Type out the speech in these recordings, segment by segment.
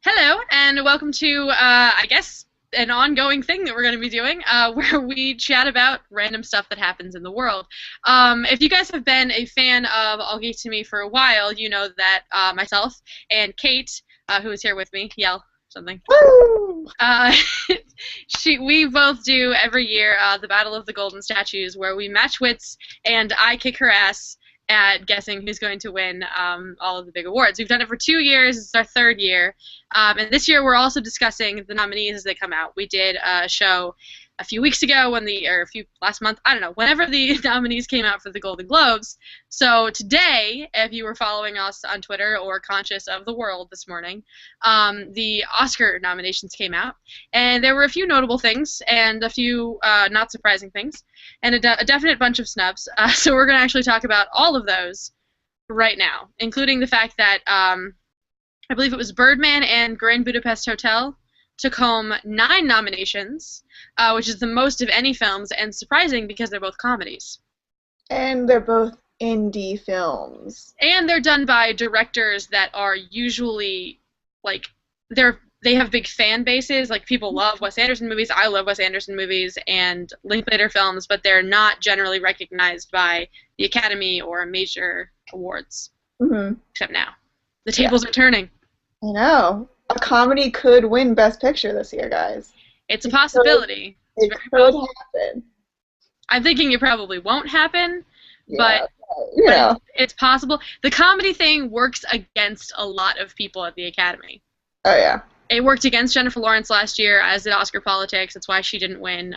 Hello, and welcome to, I guess, an ongoing thing that we're going to be doing, where we chat about random stuff that happens in the world. If you guys have been a fan of All Geek to Me for a while, you know that myself and Kate, who is here with me, yell something. Woo! Uh, we both do every year the Battle of the Golden Statues, where we match wits, and I kick her ass at guessing who's going to win all of the big awards. We've done it for 2 years. It's our third year. And this year we're also discussing the nominees as they come out. We did a show a few weeks ago last month, I don't know, whenever the nominees came out for the Golden Globes. So today, if you were following us on Twitter or conscious of the world this morning, the Oscar nominations came out. And there were a few notable things and a few not surprising things and a definite bunch of snubs. So we're going to actually talk about all of those right now, including the fact that I believe it was Birdman and Grand Budapest Hotel took home 9 nominations, which is the most of any films, and surprising because they're both comedies. And they're both indie films. And they're done by directors that are usually, like, they have big fan bases. Like, people love Wes Anderson movies. I love Wes Anderson movies and Linklater films, but they're not generally recognized by the Academy or major awards. Mm-hmm. Except now. The tables are turning. I know. A comedy could win Best Picture this year, guys. It's a possibility. It It's very could possible. happen. I'm thinking it probably won't happen, Yeah, but you know. it's possible. The comedy thing works against a lot of people at the Academy. Oh, yeah. It worked against Jennifer Lawrence last year, as did Oscar Politics. That's why she didn't win.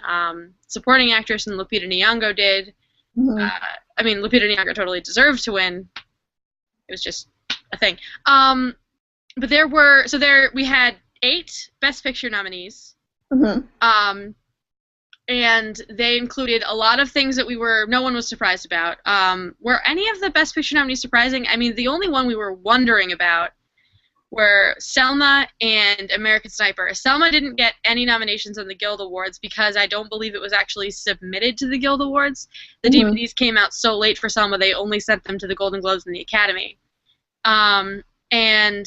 Supporting actress and Lupita Nyong'o did. Mm-hmm. I mean, Lupita Nyong'o totally deserved to win. It was just a thing. But we had 8 Best Picture nominees. Mm-hmm. And they included a lot of things that no one was surprised about. Were any of the Best Picture nominees surprising? I mean, the only one we were wondering about were Selma and American Sniper. Selma didn't get any nominations on the Guild Awards because I don't believe it was actually submitted to the Guild Awards. The Mm-hmm. DVDs came out so late for Selma, they only sent them to the Golden Globes and the Academy. And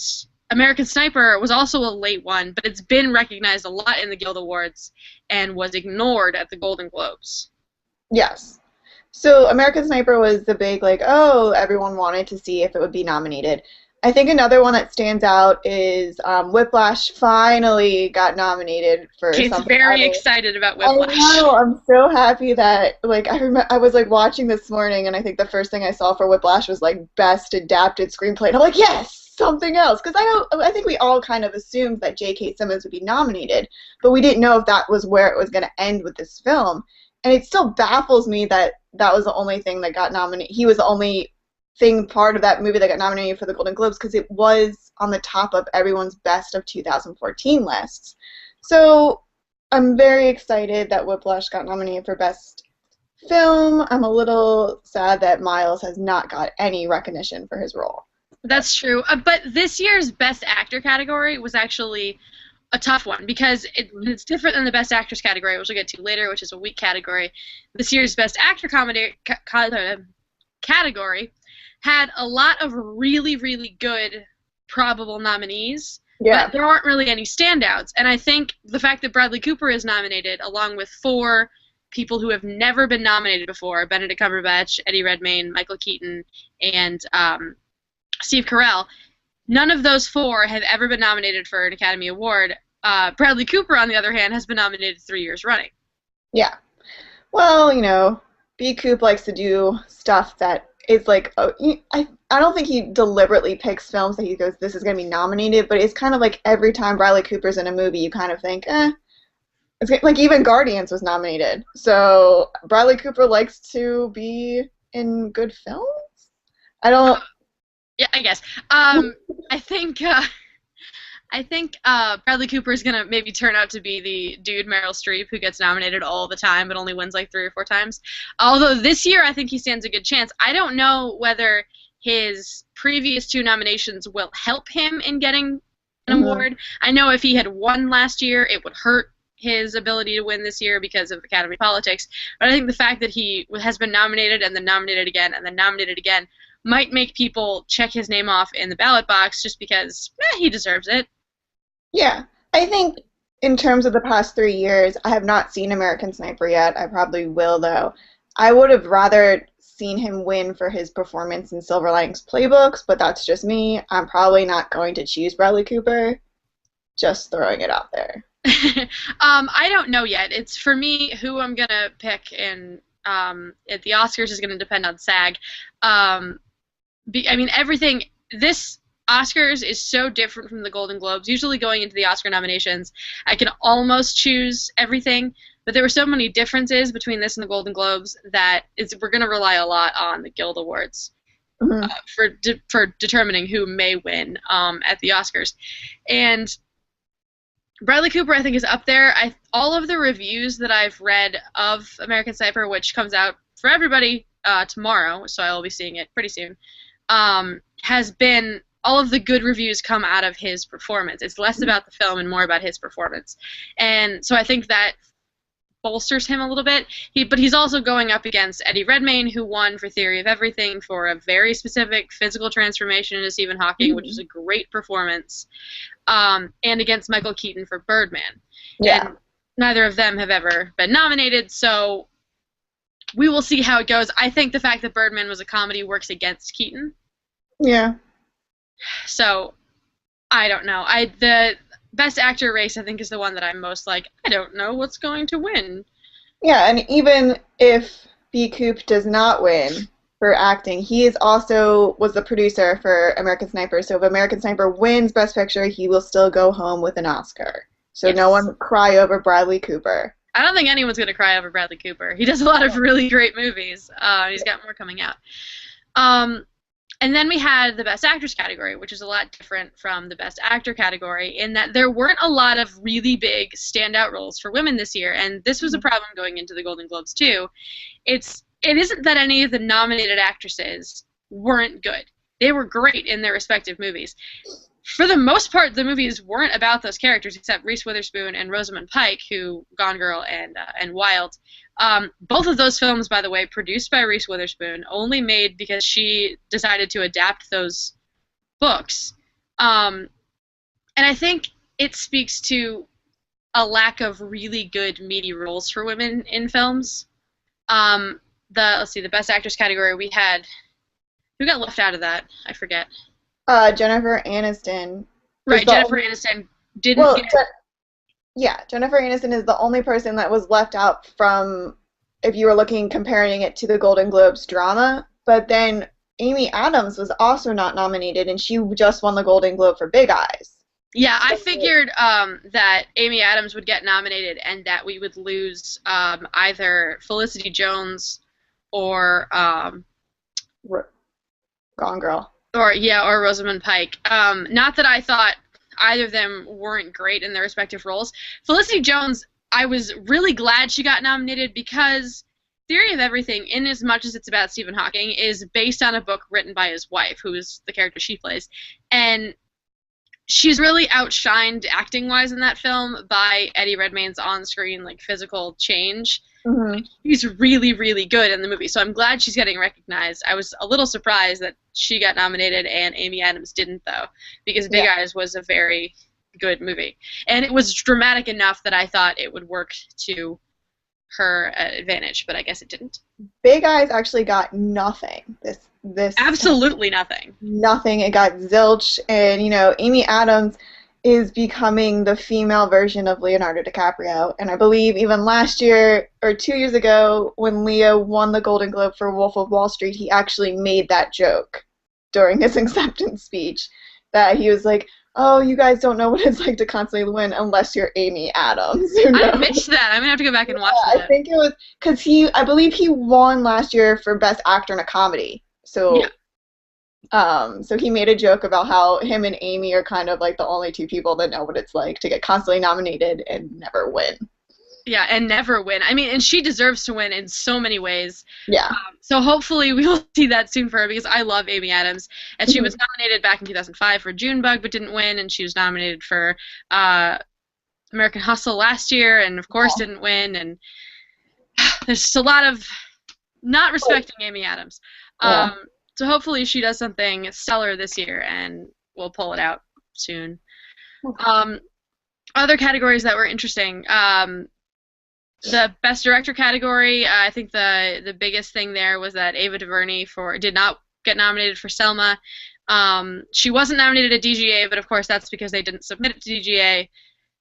American Sniper was also a late one, but it's been recognized a lot in the Guild Awards and was ignored at the Golden Globes. Yes. So American Sniper was the big, everyone wanted to see if it would be nominated. I think another one that stands out is Whiplash finally got nominated for Kate's something. very excited about Whiplash. I know. I'm so happy that I was watching this morning, and I think the first thing I saw for Whiplash was Best Adapted Screenplay. And I'm like, yes, something else, because I think we all kind of assumed that J.K. Simmons would be nominated, but we didn't know if that was where it was going to end with this film. And it still baffles me that that was the only thing that got nominated. He was the only part of that movie that got nominated for the Golden Globes, because it was on the top of everyone's best of 2014 lists. So I'm very excited that Whiplash got nominated for Best Film. I'm a little sad that Miles has not got any recognition for his role. That's true. But this year's Best Actor category was actually a tough one because it's different than the Best Actress category, which we'll get to later, which is a weak category. This year's Best Actor category had a lot of really, really good probable nominees, Yeah. but there aren't really any standouts. And I think the fact that Bradley Cooper is nominated, along with 4 people who have never been nominated before, Benedict Cumberbatch, Eddie Redmayne, Michael Keaton, and Steve Carell, none of those 4 have ever been nominated for an Academy Award. Bradley Cooper, on the other hand, has been nominated 3 years running. Yeah. Well, B. Coop likes to do stuff that is I don't think he deliberately picks films that he goes, this is going to be nominated, but it's kind of like every time Bradley Cooper's in a movie, you kind of think, It's like even Guardians was nominated. So Bradley Cooper likes to be in good films? I don't... Yeah, I guess. I think Bradley Cooper is gonna maybe turn out to be the dude Meryl Streep who gets nominated all the time but only wins 3 or 4 times. Although this year I think he stands a good chance. I don't know whether his previous 2 nominations will help him in getting an award. I know if he had won last year, it would hurt his ability to win this year because of Academy politics. But I think the fact that he has been nominated and then nominated again and then nominated again might make people check his name off in the ballot box just because he deserves it. Yeah. I think in terms of the past 3 years, I have not seen American Sniper yet. I probably will, though. I would have rather seen him win for his performance in Silver Linings Playbooks, but that's just me. I'm probably not going to choose Bradley Cooper. Just throwing it out there. I don't know yet. It's for me who I'm gonna pick, and at the Oscars is gonna depend on SAG. Um, I mean, everything. This Oscars is so different from the Golden Globes. Usually, going into the Oscar nominations, I can almost choose everything, but there were so many differences between this and the Golden Globes that we're gonna rely a lot on the Guild Awards Mhm. for determining who may win at the Oscars, and Bradley Cooper, I think, is up there. All of the reviews that I've read of American Sniper, which comes out for everybody tomorrow, so I will be seeing it pretty soon, has been all of the good reviews come out of his performance. It's less about the film and more about his performance, and so I think that bolsters him a little bit. But he's also going up against Eddie Redmayne, who won for Theory of Everything for a very specific physical transformation into Stephen Hawking, which is a great performance, and against Michael Keaton for Birdman. Yeah. And neither of them have ever been nominated, so we will see how it goes. I think the fact that Birdman was a comedy works against Keaton. Yeah. So I don't know. The Best Actor race, I think, is the one that I'm most like, I don't know what's going to win. Yeah, and even if B. Coop does not win for acting, he is also was the producer for American Sniper. So if American Sniper wins Best Picture, he will still go home with an Oscar. So no Yes. one cry over Bradley Cooper. I don't think anyone's going to cry over Bradley Cooper. He does a lot of really great movies. He's got more coming out. Um, and then we had the Best Actress category, which is a lot different from the Best Actor category in that there weren't a lot of really big standout roles for women this year, and this was a problem going into the Golden Globes too. It isn't that any of the nominated actresses weren't good. They were great in their respective movies. For the most part, the movies weren't about those characters, except Reese Witherspoon and Rosamund Pike, who Gone Girl and Wild. Both of those films, by the way, produced by Reese Witherspoon, only made because she decided to adapt those books. And I think it speaks to a lack of really good meaty roles for women in films. Let's see, the Best Actress category we had. Who got left out of that? I forget. Jennifer Aniston is Right, the Jennifer only, Aniston didn't well, get. yeah, Jennifer Aniston is the only person that was left out from if you were looking comparing it to the Golden Globes drama. But then Amy Adams was also not nominated, and she just won the Golden Globe for Big Eyes. Yeah, I So, figured that Amy Adams would get nominated and that we would lose either Felicity Jones or Gone Girl. or Rosamund Pike. Not that I thought either of them weren't great in their respective roles. Felicity Jones, I was really glad she got nominated because Theory of Everything, in as much as it's about Stephen Hawking, is based on a book written by his wife, who is the character she plays. And she's really outshined acting-wise in that film by Eddie Redmayne's on-screen physical change. Hmm. She's really, really good in the movie, so I'm glad she's getting recognized. I was a little surprised that she got nominated and Amy Adams didn't, though, because Big Eyes was a very good movie. And it was dramatic enough that I thought it would work to her advantage, but I guess it didn't. Big Eyes actually got nothing. This Absolutely nothing. nothing. It got zilch, and Amy Adams is becoming the female version of Leonardo DiCaprio. And I believe even last year or 2 years ago, when Leo won the Golden Globe for Wolf of Wall Street, he actually made that joke during his acceptance speech that he was like, "Oh, you guys don't know what it's like to constantly win unless you're Amy Adams." I missed that. I'm gonna have to go back and watch that. I think it was because I believe he won last year for Best Actor in a Comedy. So, so he made a joke about how him and Amy are kind of like the only two people that know what it's like to get constantly nominated and never win. Yeah, and never win. I mean, and she deserves to win in so many ways. Yeah. So hopefully we will see that soon for her because I love Amy Adams. And she was nominated back in 2005 for Junebug but didn't win, and she was nominated for American Hustle last year and, of course, didn't win. And there's just a lot of not respecting Amy Adams. Yeah. So hopefully she does something stellar this year and we'll pull it out soon. Other categories that were interesting. The best director category, I think the biggest thing there was that Ava DuVernay did not get nominated for Selma. She wasn't nominated at DGA, but of course that's because they didn't submit it to DGA.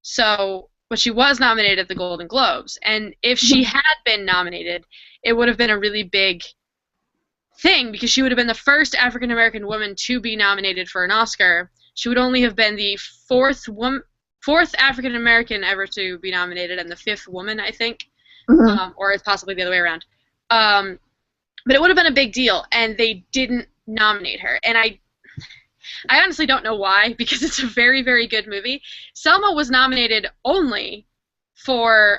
So, but she was nominated at the Golden Globes, and if she had been nominated, it would have been a really big thing because she would have been the first African American woman to be nominated for an Oscar. She would only have been the fourth African American ever to be nominated and the fifth woman, I think, or it's possibly the other way around. But it would have been a big deal, and they didn't nominate her. And I honestly don't know why, because it's a very, very good movie. Selma was nominated only for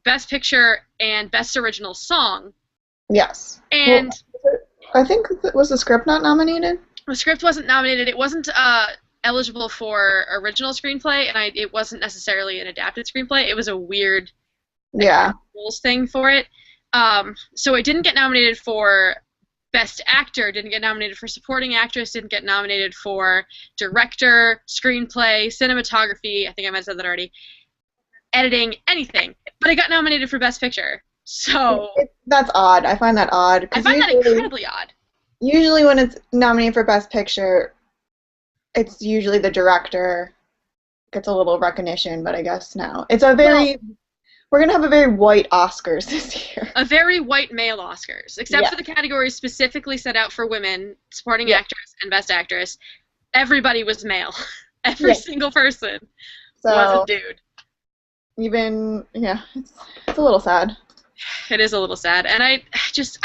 Best Picture and Best Original Song. Yes. And I think, was the script not nominated? The script wasn't nominated. It wasn't eligible for original screenplay, and it wasn't necessarily an adapted screenplay. It was a weird rules thing for it. So it didn't get nominated for Best Actor, didn't get nominated for Supporting Actress, didn't get nominated for Director, Screenplay, Cinematography, I think I might have said that already, Editing, anything. But it got nominated for Best Picture. So that's odd. I find that odd. I find that incredibly odd. Usually when it's nominated for Best Picture, it's usually the director gets a little recognition, but I guess now it's a very... We're going to have a very white Oscars this year. A very white male Oscars, except for the categories specifically set out for women, Supporting Actress and Best Actress. Everybody was male. Every single person was a dude. Even, it's a little sad. It is a little sad. And I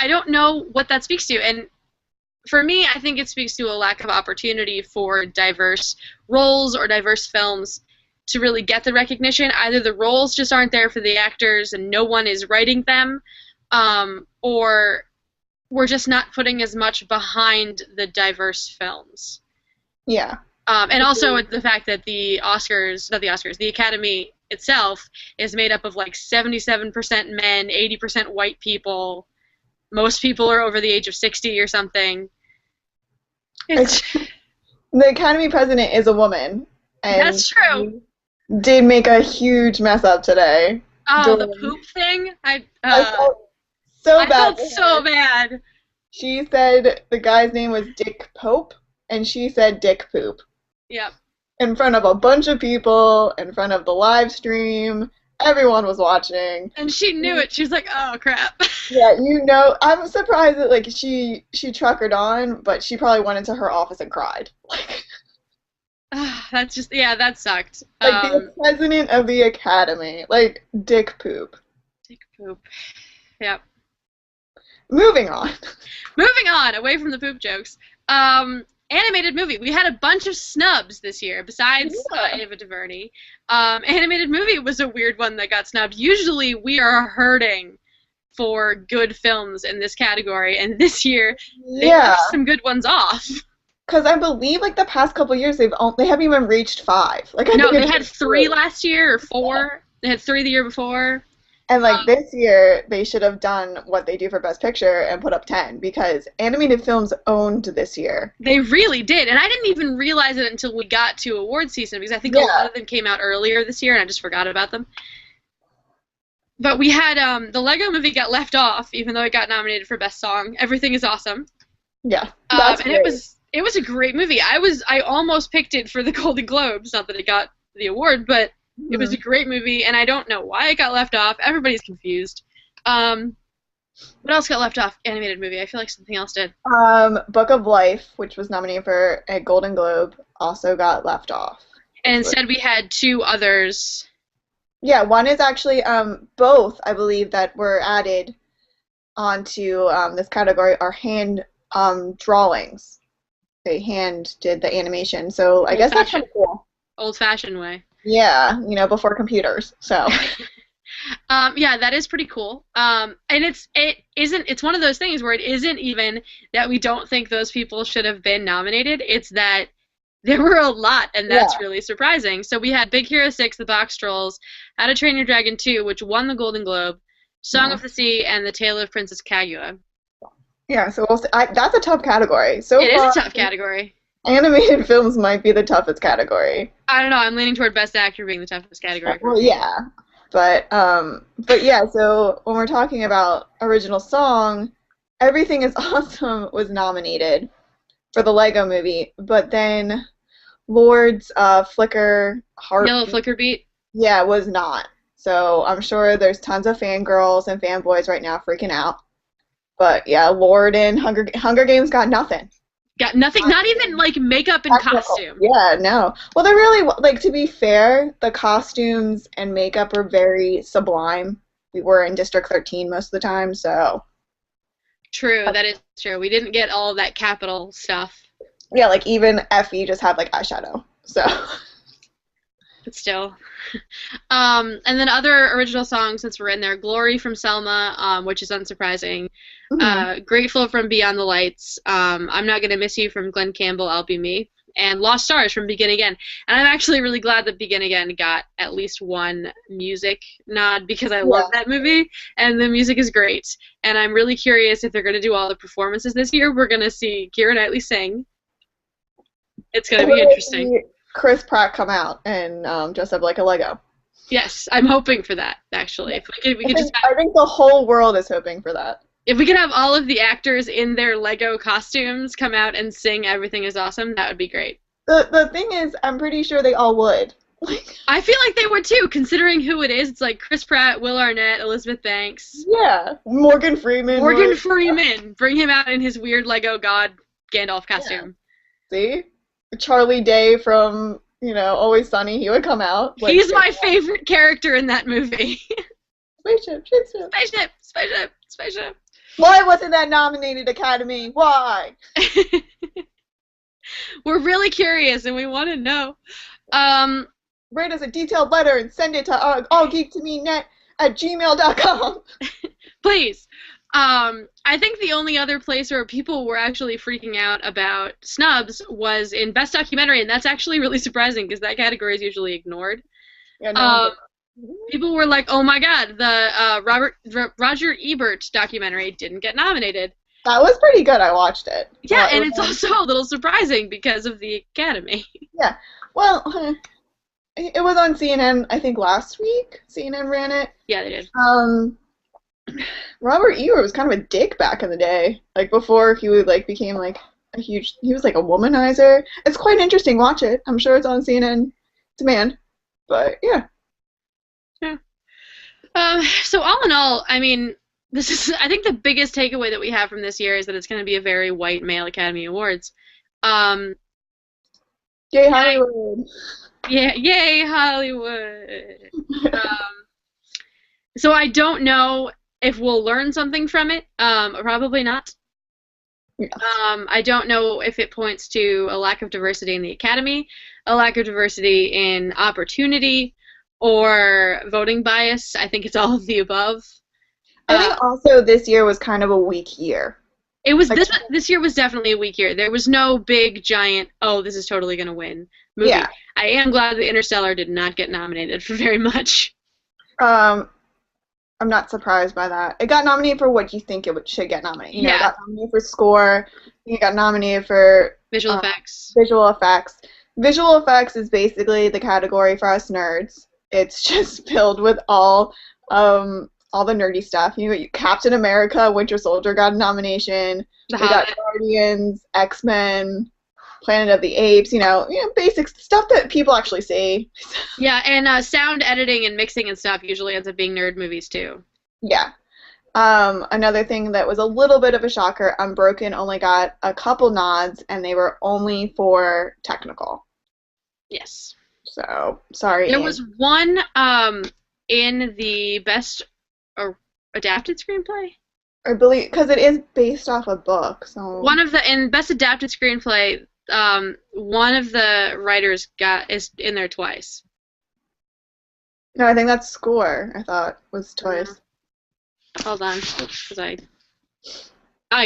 don't know what that speaks to. And for me, I think it speaks to a lack of opportunity for diverse roles or diverse films to really get the recognition. Either the roles just aren't there for the actors and no one is writing them, or we're just not putting as much behind the diverse films. Yeah. And also the fact that the Academy itself is made up of like 77% men, 80% white people. Most people are over the age of 60 or something. The Academy president is a woman. And that's true. Did make a huge mess up today. Oh, the poop thing? I felt so bad. I felt so bad. She said the guy's name was Dick Pope, and she said Dick Poop. Yep. In front of a bunch of people, in front of the live stream. Everyone was watching. And she knew it. She was like, oh, crap. Yeah, I'm surprised that, like, she truckered on, but she probably went into her office and cried. Like... That's just, that sucked. Like, the president of the Academy. Like, Dick Poop. Dick Poop. Yep. Moving on. Moving on, away from the poop jokes. Animated movie. We had a bunch of snubs this year, besides Ava DuVernay. Animated movie was a weird one that got snubbed. Usually we are hurting for good films in this category, and this year they left some good ones off. Because I believe, like, the past couple years, they haven't even reached 5. Like, they had 3 last year, or 4. Yeah. They had 3 the year before. And, like, this year, they should have done what they do for Best Picture and put up 10, because animated films owned this year. They really did, and I didn't even realize it until we got to award season, because I think a lot of them came out earlier this year, and I just forgot about them. But we had, the Lego Movie got left off, even though it got nominated for Best Song. Everything is Awesome. Yeah, that's and it was a great movie. I almost picked it for the Golden Globes, not that it got the award, but it was a great movie, and I don't know why it got left off. Everybody's confused. What else got left off? Animated movie. I feel like something else did. Book of Life, which was nominated for a Golden Globe, also got left off. And instead we had 2 others. Yeah, one is actually both, I believe, that were added onto this category are hand drawings. They hand did the animation, so I guess that's kind of cool. Old-fashioned way. Yeah, before computers. So. That is pretty cool. And it's one of those things where it isn't even that we don't think those people should have been nominated. It's that there were a lot, and that's really surprising. So we had Big Hero 6, The Box Trolls, How to Train Your Dragon 2, which won the Golden Globe, Song of the Sea, and The Tale of Princess Kaguya. Yeah, so that's a tough category. So it is a tough category. Animated films might be the toughest category. I don't know. I'm leaning toward Best Actor being the toughest category for Well, me. yeah, but yeah. So when we're talking about original song, Everything Is Awesome was nominated for the Lego Movie, but then Lord's Flicker Yellow Heartbeat, Flicker Beat. yeah, was not. So I'm sure there's tons of fangirls and fanboys right now freaking out. But yeah, Lord and Hunger Games got nothing. Got nothing. Not even like makeup and Technical. costume. Yeah, no. Well, they're really like to be fair, the costumes and makeup are very sublime. We were in District 13 most of the time, so True, that is true. We didn't get all that capital stuff, yeah, like even Effie just had like eyeshadow. So but still. And then other original songs since we're in there, Glory from Selma, which is unsurprising. mhm. Grateful from Beyond the Lights. I'm Not Gonna Miss You from Glenn Campbell, I'll Be Me. And Lost Stars from Begin Again. And I'm actually really glad that Begin Again got at least one music nod because I love Yeah. that movie and the music is great. And I'm really curious if they're going to do all the performances this year. We're going to see Keira Knightley sing. It's going to We're be gonna interesting. see Chris Pratt come out and dress up like a Lego. Yes, I'm hoping for that, actually. If we could just I think the whole world is hoping for that. if we could have all of the actors in their Lego costumes come out and sing Everything is Awesome, that would be great. The thing is, I'm pretty sure they all would. Like, I feel like they would too, considering who it is. It's like Chris Pratt, Will Arnett, Elizabeth Banks, yeah, Morgan Freeman. Morgan would. Freeman. Bring him out in his weird Lego god Gandalf costume. See? Charlie Day from, Always Sunny, he would come out. Like, He's my favorite character in that movie. spaceship. Spaceship, spaceship, spaceship. Why wasn't that nominated, Academy? Why? We're really curious and we want to know. Um, Write us a detailed letter and send it to allgeektomenet@gmail.com. Please. I think the only other place where people were actually freaking out about snubs was in Best Documentary, and that's actually really surprising because that category is usually ignored. Yeah, no Um, one's People were like, "Oh my God, the Roger Ebert documentary didn't get nominated." That was pretty good. I watched it. Yeah, and It it's was- also a little surprising because of the Academy. yeah. Well, it was on CNN, I think last week. CNN ran it. Yeah, they did. Robert Ebert was kind of a dick back in the day. Like before he would became he was like a womanizer. It's quite interesting. Watch it. I'm sure it's on CNN demand. But yeah. Yeah. So all in all, I mean, I think the biggest takeaway that we have from this year is that it's going to be a very white male Academy Awards. Yay Yeah. Hollywood. Yeah, yay Hollywood. So I don't know if we'll learn something from it. Probably not. Yeah. I don't know if it points to a lack of diversity in the Academy, a lack of diversity in opportunity, or voting bias. I think it's all of the above. I think also this year was kind of a weak year. It was Like- this year was definitely a weak year. There was no big giant, oh, this is totally gonna win movie. Yeah. I am glad that Interstellar did not get nominated for very much. I'm not surprised by that. It got nominated for what you think should get nominated. It Yeah. got nominated for score. It got nominated for Visual effects. visual effects. Visual effects is basically the category for us nerds. It's just filled with all the nerdy stuff. Captain America, Winter Soldier got a nomination. The We got Hobbit. Guardians, X-Men, Planet of the Apes. Basic stuff that people actually see. Yeah, and sound editing and mixing and stuff usually ends up being nerd movies too. Yeah. Another thing that was a little bit of a shocker, Unbroken only got a couple nods, and they were only for technical. Yes. So, sorry. There Ian. was one in the best adapted screenplay. I believe, because it is based off a book, so. One of the in best adapted screenplay, one of the writers is in there twice. No, I think that's score, I thought, was twice. Hold on, because I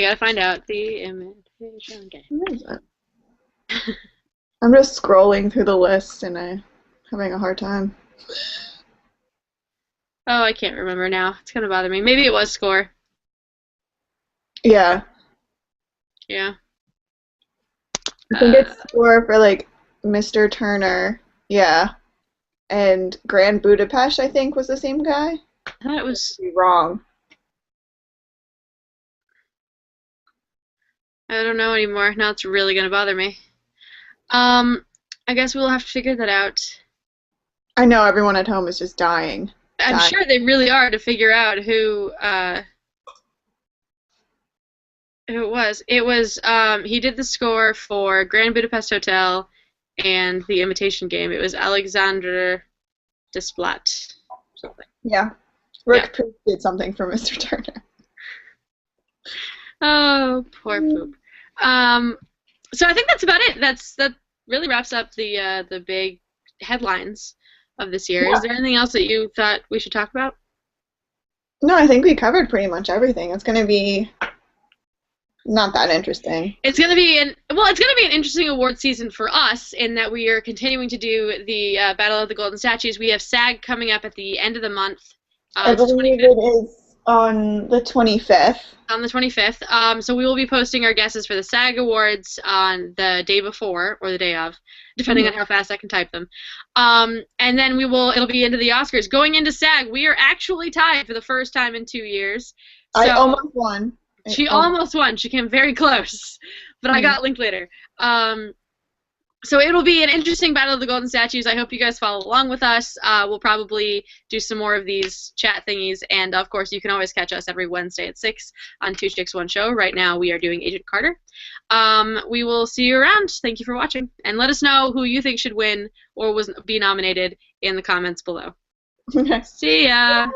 gotta find out the imitation game. Where is it? I'm just scrolling through the list, and I'm having a hard time. Oh, I can't remember now. It's gonna bother me. Maybe it was score. Yeah. Yeah. I think it's score for like Mr. Turner. Yeah. And Grand Budapest, I think, was the same guy. I thought it was. Be wrong. I don't know anymore. Now it's really gonna bother me. Um, I guess we'll have to figure that out. I know everyone at home is just dying. I'm Dying. sure they really are to figure out who it was. It was he did the score for Grand Budapest Hotel and The Imitation Game. It was Alexander Desplat. Something. Yeah. Yeah. Rook Poop did something for Mr. Turner. Oh, poor poop. So I think that's about it. That really wraps up the big headlines of this year. Yeah. Is there anything else that you thought we should talk about? No, I think we covered pretty much everything. It's going to be not that interesting. It's gonna be an interesting award season for us in that we are continuing to do the Battle of the Golden Statues. We have SAG coming up at the end of the month. I It's the believe 25th. it is on the 25th. On the 25th. So we will be posting our guesses for the SAG Awards on the day before or the day of, depending on how fast I can type them. And then it'll be into the Oscars. Going into SAG, we are actually tied for the first time in 2 years. I So almost won. she almost won. She came very close, but I got linked later. So it'll be an interesting Battle of the Golden Statues. I hope you guys follow along with us. We'll probably do some more of these chat thingies, and of course, you can always catch us every Wednesday at 6 on Two Chicks One Show. Right now, we are doing Agent Carter. We will see you around. Thank you for watching, and let us know who you think should win or be nominated in the comments below. Okay. See ya.